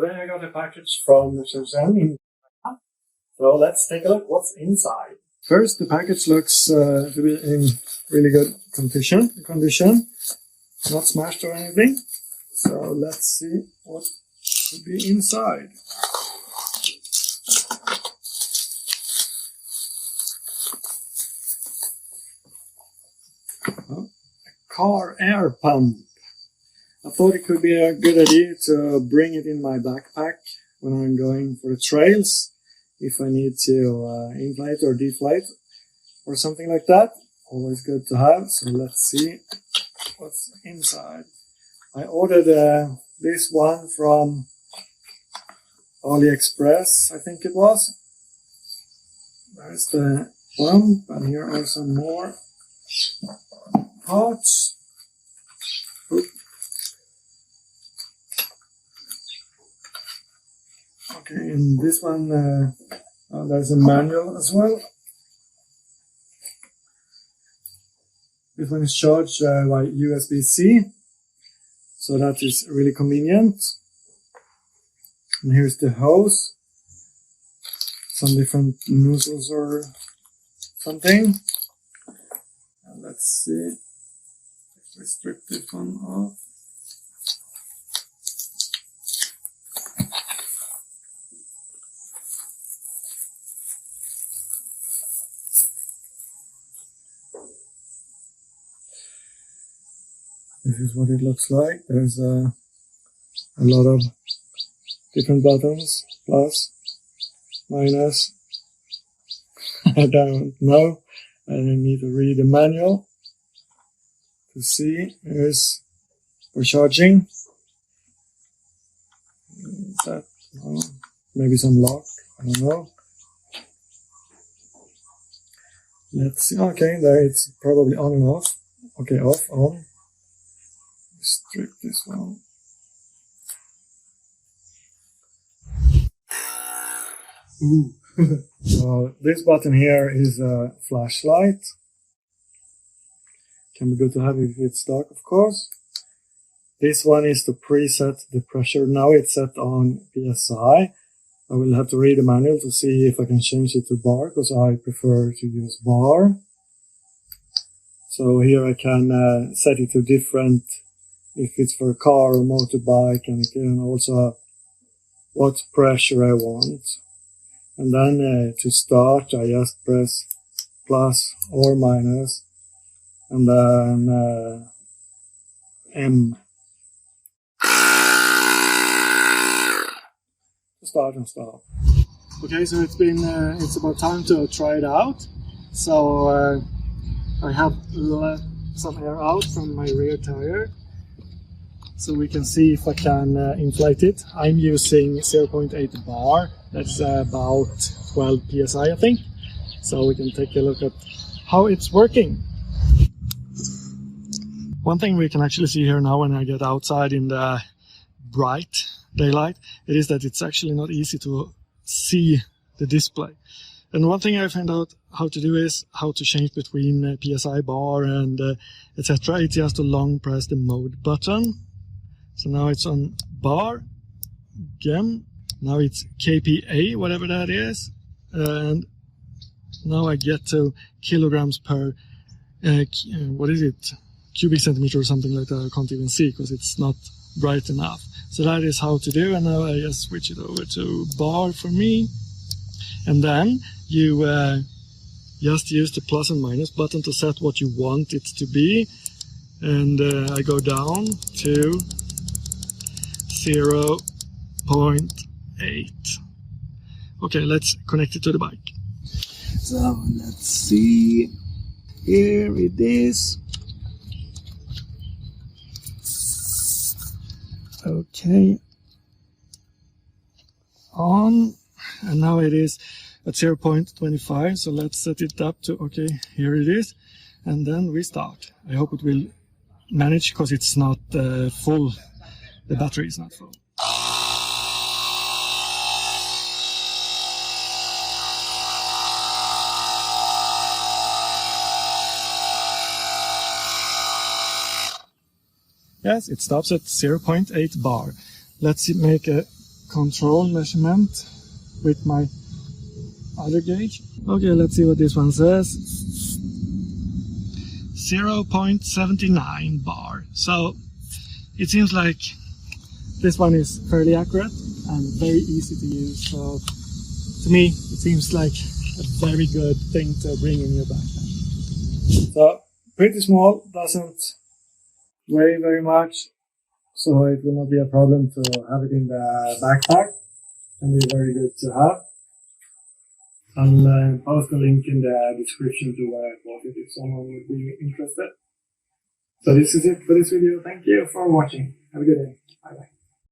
Today I got a package from Shenzhen. So let's take a look what's inside. First, the package looks to be in really good condition, not smashed or anything. So let's see what could be inside. Oh, a car air pump. I thought it could be a good idea to bring it in my backpack when I'm going for the trails, if I need to inflate or deflate or something like that. Always good to have. So let's see what's inside. I ordered this one from AliExpress, I think it was. There's the pump, and here are some more parts. Oop. Okay, in this one there's a manual as well. This one is charged by USB-C, so that is really convenient. And here's the hose, some different nozzles or something. And let's see if we strip this one off. This is what it looks like. There's a lot of different buttons, plus, minus. I don't know. I need to read the manual to see. Here's for charging. That, maybe some lock, I don't know. Let's see. Okay, there it's probably on and off. Okay, off, on. Strip this one. Ooh. So this button here is a flashlight. Can be good to have if it's dark, of course. This one is to preset the pressure. Now it's set on PSI. I will have to read the manual to see if I can change it to bar, because I prefer to use bar. So here I can set it to different, if it's for a car or motorbike, and it can also have what pressure I want. And then to start, I just press plus or minus, and then M. To start and stop. Okay, so it's about time to try it out. So I have let some air out from my rear tire, so we can see if I can inflate it. I'm using 0.8 bar, that's about 12 psi I think. So we can take a look at how it's working. One thing we can actually see here now when I get outside in the bright daylight, it is that it's actually not easy to see the display. And one thing I found out how to do is how to change between PSI bar and etc. It's just to long press the mode button. So now it's on bar, again, now it's kPa, whatever that is, and now I get to kilograms per, what is it, cubic centimeter or something like that. I can't even see because it's not bright enough. So that is how to do, and now I just switch it over to bar for me. And then you just use the plus and minus button to set what you want it to be. And I go down to 0.8. Okay, let's connect it to the bike. So let's see. Here it is. Okay. On. And now it is at 0.25. So let's set it up to, okay, here it is. And then we start. I hope it will manage because it's not full. The battery is not full. Yes, it stops at 0.8 bar. Let's make a control measurement with my other gauge. Okay, let's see what this one says. 0.79 bar. So it seems like this one is fairly accurate and very easy to use. So to me, it seems like a very good thing to bring in your backpack. So pretty small, doesn't weigh very much, so it will not be a problem to have it in the backpack, and be very good to have. I'll post a link in the description to where I bought it if someone would be interested. So this is it for this video. Thank you for watching. Have a good day. Bye bye.